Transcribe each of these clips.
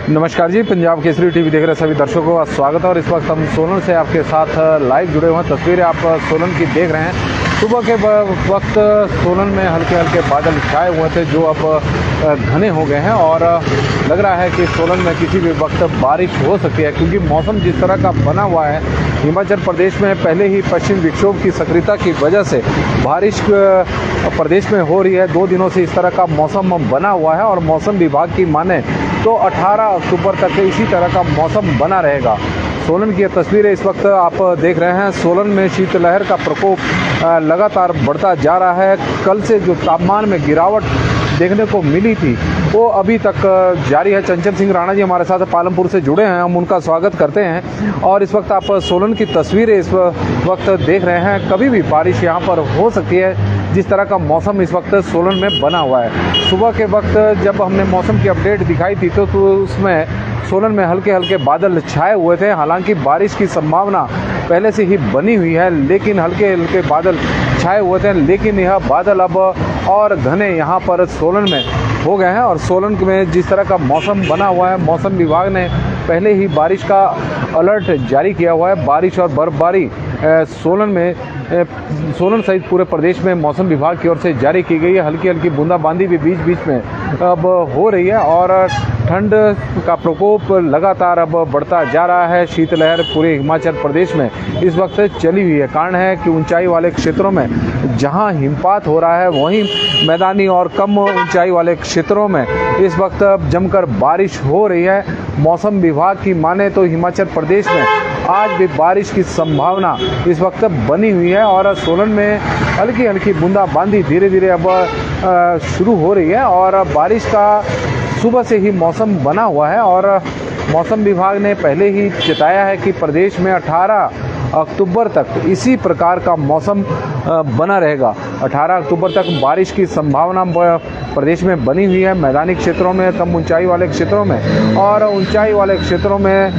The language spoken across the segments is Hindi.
नमस्कार जी, पंजाब केसरी टीवी देख रहे सभी दर्शकों का स्वागत है। और इस वक्त हम सोलन से आपके साथ लाइव जुड़े हुए हैं। तस्वीरें आप सोलन की देख रहे हैं। सुबह के वक्त सोलन में हल्के हल्के बादल छाए हुए थे जो अब घने हो गए हैं और लग रहा है कि सोलन में किसी भी वक्त बारिश हो सकती है, क्योंकि मौसम जिस तरह का बना हुआ है। हिमाचल प्रदेश में पहले ही पश्चिम विक्षोभ की सक्रियता की वजह से बारिश प्रदेश में हो रही है। 2 दिनों से इस तरह का मौसम बना हुआ है और मौसम विभाग की माने तो 18 अक्टूबर तक इसी तरह का मौसम बना रहेगा। सोलन की तस्वीरें इस वक्त आप देख रहे हैं। सोलन में शीतलहर का प्रकोप लगातार बढ़ता जा रहा है। कल से जो तापमान में गिरावट देखने को मिली थी वो अभी तक जारी है। चंचल सिंह राणा जी हमारे साथ पालमपुर से जुड़े हैं, हम उनका स्वागत करते हैं। और इस वक्त आप सोलन की तस्वीरें इस वक्त देख रहे हैं। कभी भी बारिश यहाँ पर हो सकती है, जिस तरह का मौसम इस वक्त सोलन में बना हुआ है। सुबह के वक्त जब हमने मौसम की अपडेट दिखाई थी तो उसमें सोलन में हल्के हल्के बादल छाए हुए थे। हालांकि बारिश की संभावना पहले से ही बनी हुई है, लेकिन हल्के हल्के बादल छाए हुए थे। लेकिन यह बादल अब और घने यहाँ पर सोलन में हो गए हैं। और सोलन में जिस तरह का मौसम बना हुआ है, मौसम विभाग ने पहले ही बारिश का अलर्ट जारी किया हुआ है। बारिश और बर्फबारी सोलन सहित पूरे प्रदेश में मौसम विभाग की ओर से जारी की गई है। हल्की हल्की बूंदाबांदी भी बीच बीच में अब हो रही है और ठंड का प्रकोप लगातार अब बढ़ता जा रहा है। शीतलहर पूरे हिमाचल प्रदेश में इस वक्त चली हुई है। कारण है कि ऊंचाई वाले क्षेत्रों में जहां हिमपात हो रहा है, वहीं मैदानी और कम ऊंचाई वाले क्षेत्रों में इस वक्त जमकर बारिश हो रही है। मौसम विभाग की माने तो हिमाचल प्रदेश में आज भी बारिश की संभावना इस वक्त बनी हुई है और सोलन में हल्की हल्की बूंदाबांदी धीरे धीरे अब शुरू हो रही है। और बारिश का सुबह से ही मौसम बना हुआ है और मौसम विभाग ने पहले ही चेताया है कि प्रदेश में 18 अक्टूबर तक इसी प्रकार का मौसम बना रहेगा। 18 अक्टूबर तक बारिश की संभावना प्रदेश में बनी हुई है। मैदानी क्षेत्रों में, कम ऊंचाई वाले क्षेत्रों में और ऊंचाई वाले क्षेत्रों में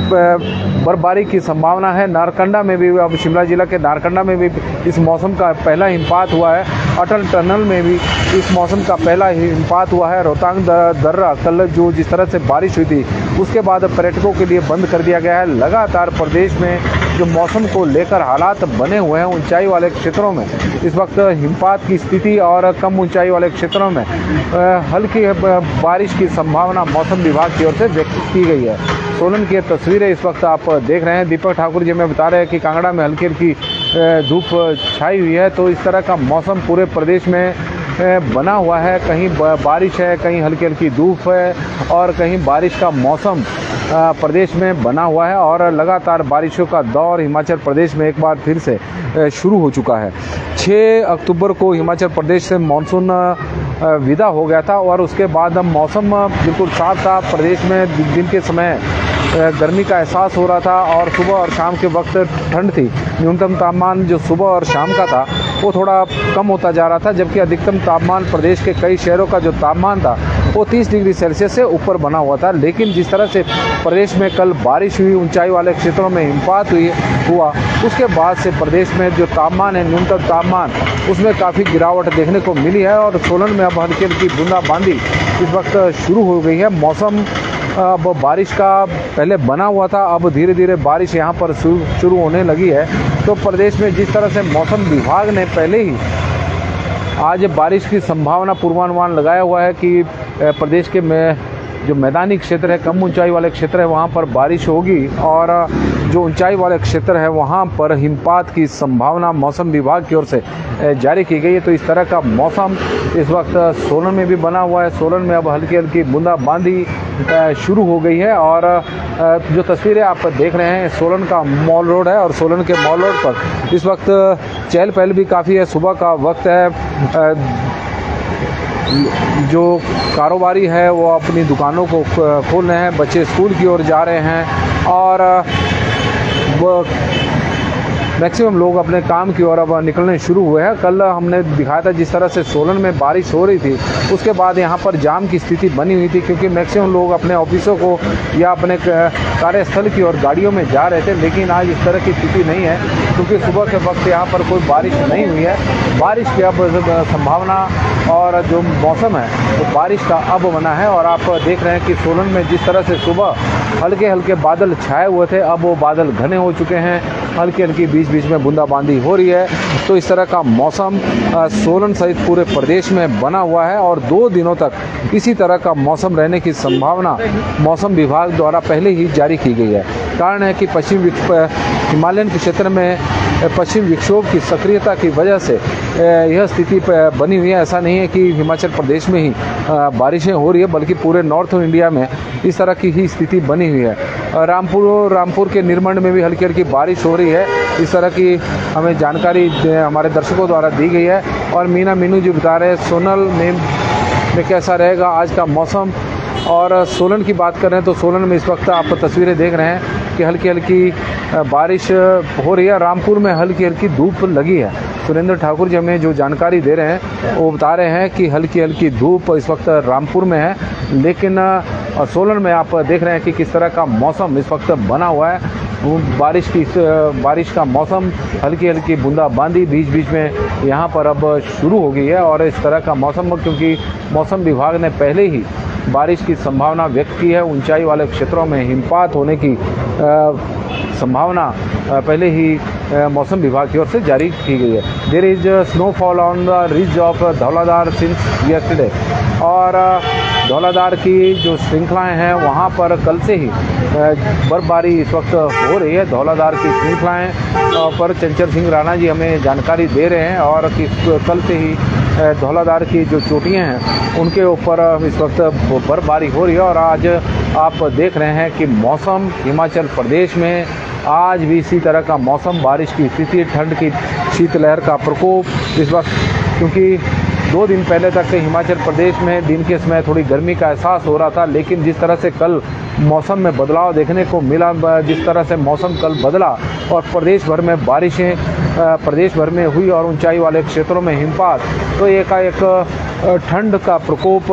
बर्फबारी की संभावना है। नारकंडा में भी, अब शिमला जिला के नारकंडा में भी इस मौसम का पहला हिमपात हुआ है। अटल टनल में भी इस मौसम का पहला हिमपात हुआ है। रोहतांग दर्रा कल जो जिस तरह से बारिश हुई थी उसके बाद पर्यटकों के लिए बंद कर दिया गया है। लगातार प्रदेश में जो मौसम को लेकर हालात बने हुए हैं, ऊंचाई वाले क्षेत्रों में इस वक्त हिमपात की स्थिति और कम ऊंचाई वाले क्षेत्रों में हल्की बारिश की संभावना मौसम विभाग की ओर से व्यक्त की गई है। सोलन की तस्वीरें इस वक्त आप देख रहे हैं। दीपक ठाकुर जी हमें बता रहे हैं कि कांगड़ा में हल्की हल्की धूप छाई हुई है। तो इस तरह का मौसम पूरे प्रदेश में बना हुआ है। कहीं बारिश है, कहीं हल्की हल्की धूप है और कहीं बारिश का मौसम प्रदेश में बना हुआ है। और लगातार बारिशों का दौर हिमाचल प्रदेश में एक बार फिर से शुरू हो चुका है। 6 अक्टूबर को हिमाचल प्रदेश से मानसून विदा हो गया था और उसके बाद अब मौसम बिल्कुल साफ था। प्रदेश में दिन के समय गर्मी का एहसास हो रहा था और सुबह और शाम के वक्त ठंड थी। न्यूनतम तापमान जो सुबह और शाम का था वो थोड़ा कम होता जा रहा था, जबकि अधिकतम तापमान प्रदेश के कई शहरों का जो तापमान था वो 30 डिग्री सेल्सियस से ऊपर बना हुआ था। लेकिन जिस तरह से प्रदेश में कल बारिश हुई, ऊंचाई वाले क्षेत्रों में हिमपात हुआ, उसके बाद से प्रदेश में जो तापमान है, न्यूनतम तापमान, उसमें काफ़ी गिरावट देखने को मिली है। और सोलन में अब हल्की हल्की बूंदाबांदी इस वक्त शुरू हो गई है। मौसम अब बारिश का पहले बना हुआ था, अब धीरे धीरे बारिश यहाँ पर शुरू होने लगी है। तो प्रदेश में जिस तरह से मौसम विभाग ने पहले ही आज बारिश की संभावना पूर्वानुमान लगाया हुआ है कि प्रदेश के जो मैदानी क्षेत्र है, कम ऊंचाई वाले क्षेत्र है, वहाँ पर बारिश होगी और जो ऊंचाई वाले क्षेत्र है वहाँ पर हिमपात की संभावना मौसम विभाग की ओर से जारी की गई है। तो इस तरह का मौसम इस वक्त सोलन में भी बना हुआ है। सोलन में अब हल्की हल्की बूंदाबांदी शुरू हो गई है। और जो तस्वीरें आप देख रहे हैं, सोलन का मॉल रोड है और सोलन के मॉल रोड पर इस वक्त चहल पहल भी काफ़ी है। सुबह का वक्त है, जो कारोबारी है वो अपनी दुकानों को खोल रहे हैं, बच्चे स्कूल की ओर जा रहे हैं और वो मैक्सिमम लोग अपने काम की ओर अब निकलने शुरू हुए हैं। कल हमने दिखाया था जिस तरह से सोलन में बारिश हो रही थी, उसके बाद यहाँ पर जाम की स्थिति बनी हुई थी, क्योंकि मैक्सिमम लोग अपने ऑफिसों को या अपने कार्यस्थल की ओर गाड़ियों में जा रहे थे। लेकिन आज इस तरह की स्थिति नहीं है, क्योंकि सुबह के वक्त यहाँ पर कोई बारिश नहीं हुई है। बारिश की अब संभावना और जो मौसम है वो बारिश का अब बना है। और आप देख रहे हैं कि सोलन में जिस तरह से सुबह हल्के हल्के बादल छाए हुए थे, अब वो बादल घने हो चुके हैं, हल्की हल्की बीच बीच में बूंदाबांदी हो रही है। तो इस तरह का मौसम सोलन सहित पूरे प्रदेश में बना हुआ है और 2 दिनों तक इसी तरह का मौसम रहने की संभावना मौसम विभाग द्वारा पहले ही जारी की गई है। कारण है कि हिमालयन के क्षेत्र में पश्चिम विक्षोभ की सक्रियता की वजह से यह स्थिति बनी हुई है। ऐसा नहीं है कि हिमाचल प्रदेश में ही बारिशें हो रही है, बल्कि पूरे नॉर्थ इंडिया में इस तरह की ही स्थिति बनी हुई है। रामपुर के निर्मंड में भी हल्की हल्की बारिश हो रही है। इस तरह की हमें जानकारी हमारे दर्शकों द्वारा दी गई है। और मीनू जी बता रहे हैं सोलन में कैसा रहेगा आज का मौसम। और सोलन की बात करें तो सोलन में इस वक्त आप तस्वीरें देख रहे हैं कि हल्की हल्की बारिश हो रही है। रामपुर में हल्की हल्की धूप लगी है। सुरेंद्र ठाकुर जी हमें जो जानकारी दे रहे हैं वो बता रहे हैं कि हल्की हल्की धूप इस वक्त रामपुर में है, लेकिन सोलन में आप देख रहे हैं कि किस तरह का मौसम इस वक्त बना हुआ है। वो बारिश का मौसम, हल्की हल्की बूंदाबांदी बीच बीच में यहाँ पर अब शुरू हो गई है। और इस तरह का मौसम, क्योंकि मौसम विभाग ने पहले ही बारिश की संभावना व्यक्त की है, ऊंचाई वाले क्षेत्रों में हिमपात होने की संभावना पहले ही मौसम विभाग की ओर से जारी की गई है। There is snowfall on the ridge of Dhauladhar since yesterday. और धौलाधार की जो श्रृंखलाएं हैं वहाँ पर कल से ही बर्फबारी इस वक्त हो रही है। धौलाधार की श्रृंखलाएं पर चंचल सिंह राणा जी हमें जानकारी दे रहे हैं और कि कल से ही धौलाधार की जो चोटियां हैं उनके ऊपर इस वक्त बर्फबारी हो रही है। और आज आप देख रहे हैं कि मौसम हिमाचल प्रदेश में आज भी इसी तरह का मौसम, बारिश की स्थिति, ठंड की शीतलहर का प्रकोप इस वक्त, क्योंकि 2 दिन पहले तक हिमाचल प्रदेश में दिन के समय थोड़ी गर्मी का एहसास हो रहा था, लेकिन जिस तरह से कल मौसम में बदलाव देखने को मिला, जिस तरह से मौसम कल बदला और प्रदेश भर में बारिशें प्रदेश भर में हुई और ऊंचाई वाले क्षेत्रों में हिमपात, तो एकाएक ठंड का प्रकोप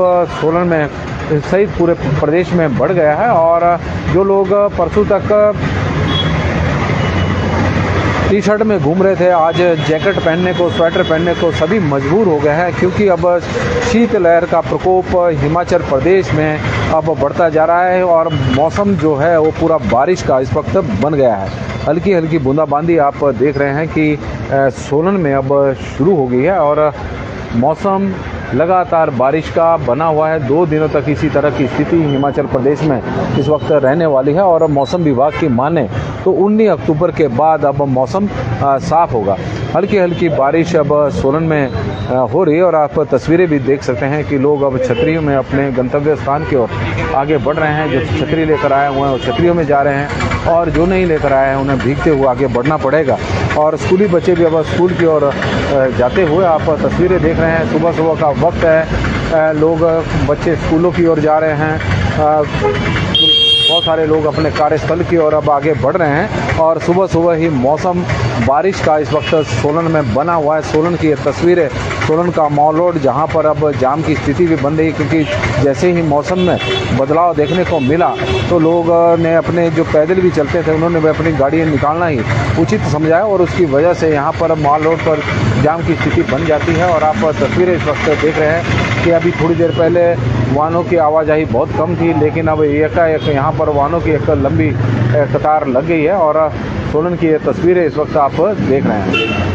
सोलन में सहित पूरे प्रदेश में बढ़ गया है। और जो लोग परसों तक टी शर्ट में घूम रहे थे, आज जैकेट पहनने को, स्वेटर पहनने को सभी मजबूर हो गए हैं, क्योंकि अब शीतलहर का प्रकोप हिमाचल प्रदेश में अब बढ़ता जा रहा है और मौसम जो है वो पूरा बारिश का इस वक्त बन गया है। हल्की हल्की बूंदाबांदी आप देख रहे हैं कि सोलन में अब शुरू हो गई है और मौसम लगातार बारिश का बना हुआ है। 2 दिनों तक इसी तरह की स्थिति हिमाचल प्रदेश में इस वक्त रहने वाली है। और मौसम विभाग की माने तो 19 अक्टूबर के बाद अब मौसम साफ होगा। हल्की हल्की बारिश अब सोलन में हो रही है और आप तस्वीरें भी देख सकते हैं कि लोग अब छतरियों में अपने गंतव्य स्थान की ओर आगे बढ़ रहे हैं। जो छतरी लेकर आए हुए हैं वो छतरियों में जा रहे हैं और जो नहीं लेकर आए हैं उन्हें भीगते हुए आगे बढ़ना पड़ेगा। और स्कूली बच्चे भी अब स्कूल की ओर जाते हुए आप तस्वीरें देख रहे हैं। सुबह सुबह का वक्त है, लोग बच्चे स्कूलों की ओर जा रहे हैं। बहुत सारे लोग अपने कार्यस्थल की ओर अब आगे बढ़ रहे हैं और सुबह सुबह ही मौसम बारिश का इस वक्त सोलन में बना हुआ है। सोलन की ये तस्वीरें, सोलन का मॉल रोड जहां पर अब जाम की स्थिति भी बन रही है, क्योंकि जैसे ही मौसम में बदलाव देखने को मिला तो लोग ने अपने जो पैदल भी चलते थे उन्होंने भी अपनी गाड़ियाँ निकालना ही उचित समझा और उसकी वजह से यहाँ पर मॉल रोड पर जाम की स्थिति बन जाती है। और आप तस्वीरें इस वक्त देख रहे हैं कि अभी थोड़ी देर पहले वाहनों की आवाजाही बहुत कम थी, लेकिन अब एकाएक यहाँ पर वाहनों की एक लंबी कतार लग गई है। और सोलन की ये तस्वीरें इस वक्त आप देख रहे हैं।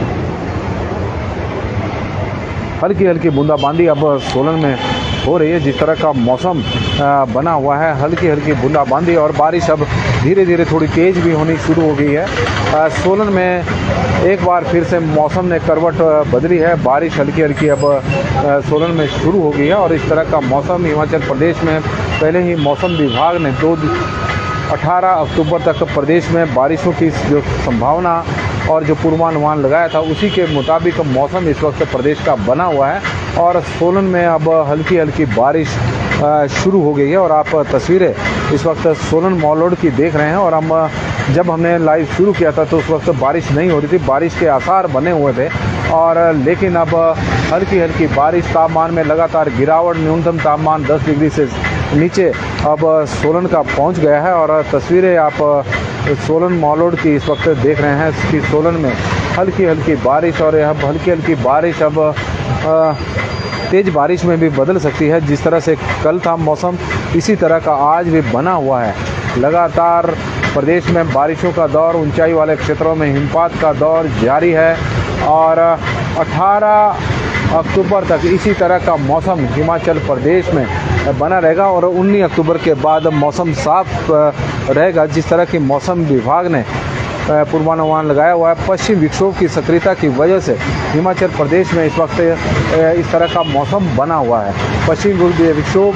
हल्की हल्की बूंदाबांदी अब सोलन में हो रही है। जिस तरह का मौसम बना हुआ है, हल्की हल्की बूंदाबांदी और बारिश अब धीरे धीरे थोड़ी तेज़ भी होनी शुरू हो गई है। सोलन में एक बार फिर से मौसम ने करवट बदली है। बारिश हल्की हल्की अब सोलन में शुरू हो गई है और इस तरह का मौसम हिमाचल प्रदेश में पहले ही मौसम विभाग ने 18 अक्टूबर तक प्रदेश में बारिशों की जो संभावना और जो पूर्वानुमान लगाया था उसी के मुताबिक मौसम इस वक्त प्रदेश का बना हुआ है। और सोलन में अब हल्की हल्की बारिश शुरू हो गई है। और आप तस्वीरें इस वक्त सोलन मॉल रोड की देख रहे हैं। और हम जब हमने लाइव शुरू किया था तो उस वक्त बारिश नहीं हो रही थी, बारिश के आसार बने हुए थे। और लेकिन अब हल्की हल्की बारिश, तापमान में लगातार गिरावट, न्यूनतम तापमान 10 डिग्री से नीचे अब सोलन का पहुंच गया है। और तस्वीरें आप सोलन मॉल रोड की इस वक्त देख रहे हैं कि सोलन में हल्की हल्की बारिश और अब हल्की हल्की बारिश अब तेज़ बारिश में भी बदल सकती है। जिस तरह से कल था मौसम, इसी तरह का आज भी बना हुआ है। लगातार प्रदेश में बारिशों का दौर, ऊंचाई वाले क्षेत्रों में हिमपात का दौर जारी है और 18 अक्टूबर तक इसी तरह का मौसम हिमाचल प्रदेश में बना रहेगा और 19 अक्टूबर के बाद मौसम साफ रहेगा। जिस तरह की मौसम विभाग ने पूर्वानुमान लगाया हुआ है, पश्चिम विक्षोभ की सक्रियता की वजह से हिमाचल प्रदेश में इस वक्त इस तरह का मौसम बना हुआ है। पश्चिम विक्षोभ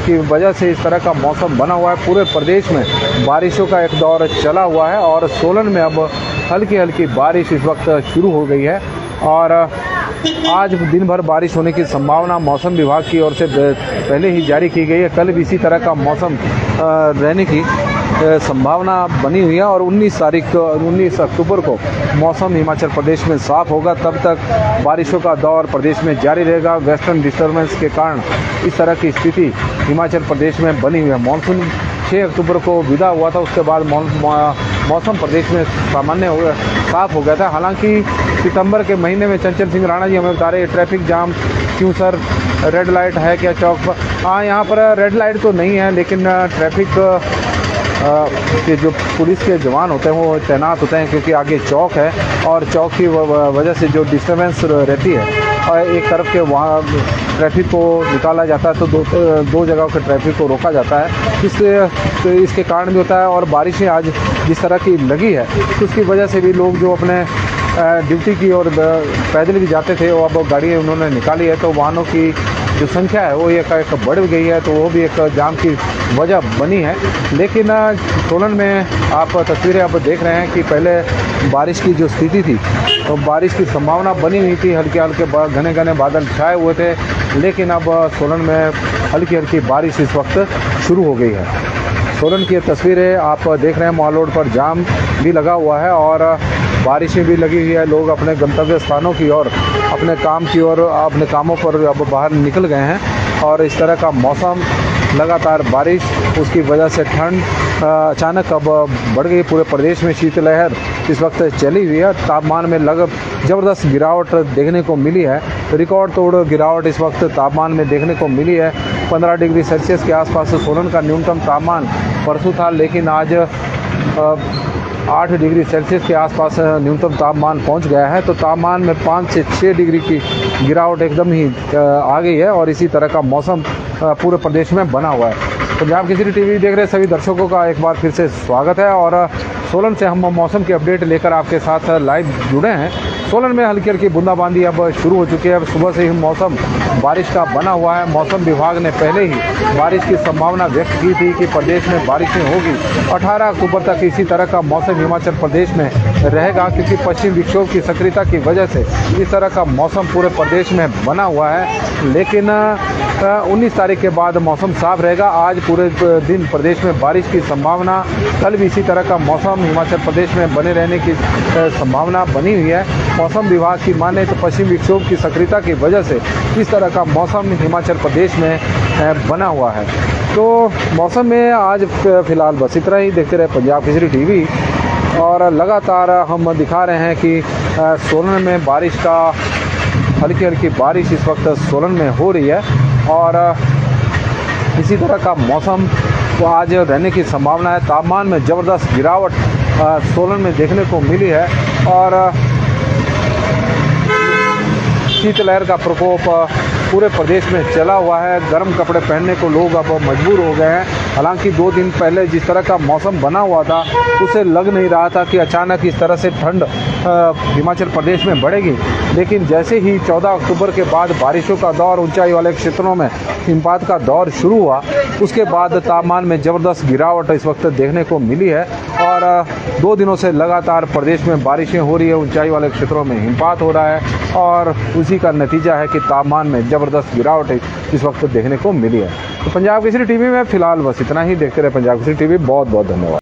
की वजह से इस तरह का मौसम बना हुआ है। पूरे प्रदेश में बारिशों का एक दौर चला हुआ है और सोलन में अब हल्की हल्की बारिश इस वक्त शुरू हो गई है और आज दिन भर बारिश होने की संभावना मौसम विभाग की ओर से पहले ही जारी की गई है। कल भी इसी तरह का मौसम रहने की संभावना बनी हुई है और 19 अक्टूबर को मौसम हिमाचल प्रदेश में साफ होगा। तब तक बारिशों का दौर प्रदेश में जारी रहेगा। वेस्टर्न डिस्टर्बेंस के कारण इस तरह की स्थिति हिमाचल प्रदेश में बनी हुई है। मानसून 6 अक्टूबर को विदा हुआ था, उसके बाद मौसम प्रदेश में सामान्य साफ हो गया था। हालांकि सितंबर के महीने में चंचल सिंह राणा जी हमें बता रहे ट्रैफिक जाम क्यों सर, रेड लाइट है क्या चौक पर? हाँ, यहाँ पर रेड लाइट तो नहीं है, लेकिन ट्रैफिक के जो पुलिस के जवान होते हैं वो तैनात होते हैं, क्योंकि आगे चौक है और चौक की वजह से जो डिस्टर्बेंस रहती है और एक तरफ के वहाँ ट्रैफिक को निकाला जाता है तो दो जगहों के ट्रैफिक को रोका जाता है। तो इसके कारण भी होता है और बारिशें आज जिस तरह की लगी है तो उसकी वजह से भी लोग जो अपने ड्यूटी की और पैदल भी जाते थे वो अब गाड़ी उन्होंने निकाली है, तो वाहनों की जो संख्या है वो एक बढ़ गई है, तो वो भी एक जाम की वजह बनी है। लेकिन सोलन में आप तस्वीरें अब देख रहे हैं कि पहले बारिश की जो स्थिति थी तो बारिश की संभावना बनी हुई थी, हल्के हल्के घने घने बादल छाए हुए थे, लेकिन अब सोलन में हल्की हल्की बारिश इस वक्त शुरू हो गई है। सोलन की तस्वीरें आप देख रहे हैं, मॉल रोड पर जाम भी लगा हुआ है और बारिशें भी लगी हुई है। लोग अपने गंतव्य स्थानों की ओर, अपने काम की ओर, अपने कामों पर अब बाहर निकल गए हैं और इस तरह का मौसम, लगातार बारिश, उसकी वजह से ठंड अचानक अब बढ़ गई। पूरे प्रदेश में शीतलहर इस वक्त चली हुई है। तापमान में ज़बरदस्त गिरावट देखने को मिली है। रिकॉर्ड तोड़ गिरावट इस वक्त तापमान में देखने को मिली है। 15 डिग्री सेल्सियस के आसपास सोलन का न्यूनतम तापमान परसों था, लेकिन आज 8 डिग्री सेल्सियस के आसपास न्यूनतम तापमान पहुंच गया है। तो तापमान में 5 से 6 डिग्री की गिरावट एकदम ही आ गई है और इसी तरह का मौसम पूरे प्रदेश में बना हुआ है। पंजाब केसरी टीवी देख रहे सभी दर्शकों का एक बार फिर से स्वागत है और सोलन से हम मौसम की अपडेट लेकर आपके साथ लाइव जुड़े हैं। सोलन में हल्की हल्की बूंदाबांदी अब शुरू हो चुकी है। अब सुबह से ही मौसम बारिश का बना हुआ है। मौसम विभाग ने पहले ही बारिश की संभावना व्यक्त की थी कि प्रदेश में बारिशें होगी। 18 अक्टूबर तक इसी तरह का मौसम हिमाचल प्रदेश में रहेगा, क्योंकि पश्चिम विक्षोभ की सक्रियता की वजह से इस तरह का मौसम पूरे प्रदेश में बना हुआ है। लेकिन 19 तारीख के बाद मौसम साफ रहेगा। आज पूरे दिन प्रदेश में बारिश की संभावना, कल भी इसी तरह का मौसम हिमाचल प्रदेश में बने रहने की संभावना बनी हुई है। मौसम विभाग की माने तो पश्चिम विक्षोभ की सक्रियता की वजह से इस तरह का मौसम हिमाचल प्रदेश में बना हुआ है। तो मौसम में आज फिलहाल बस इतना ही। देखते रहे पंजाब केसरी टीवी और लगातार हम दिखा रहे हैं कि सोलन में बारिश का हल्की हल्की बारिश इस वक्त सोलन में हो रही है और इसी तरह का मौसम तो आज रहने की संभावना है। तापमान में ज़बरदस्त गिरावट सोलन में देखने को मिली है और शीतलहर का प्रकोप पूरे प्रदेश में चला हुआ है। गर्म कपड़े पहनने को लोग अब मजबूर हो गए हैं। हालांकि 2 दिन पहले जिस तरह का मौसम बना हुआ था उसे लग नहीं रहा था कि अचानक इस तरह से ठंड हिमाचल प्रदेश में बढ़ेगी, लेकिन जैसे ही 14 अक्टूबर के बाद बारिशों का दौर, ऊंचाई वाले क्षेत्रों में हिमपात का दौर शुरू हुआ, उसके बाद तापमान में ज़बरदस्त गिरावट इस वक्त देखने को मिली है और 2 दिनों से लगातार प्रदेश में बारिशें हो रही है। ऊंचाई वाले क्षेत्रों में हिमपात हो रहा है और उसी का नतीजा है कि तापमान में ज़बरदस्त गिरावट इस वक्त देखने को मिली है। तो पंजाब केसरी टीवी में फिलहाल बस इतना ही। देखते रहे पंजाब केसरी टीवी। बहुत बहुत धन्यवाद।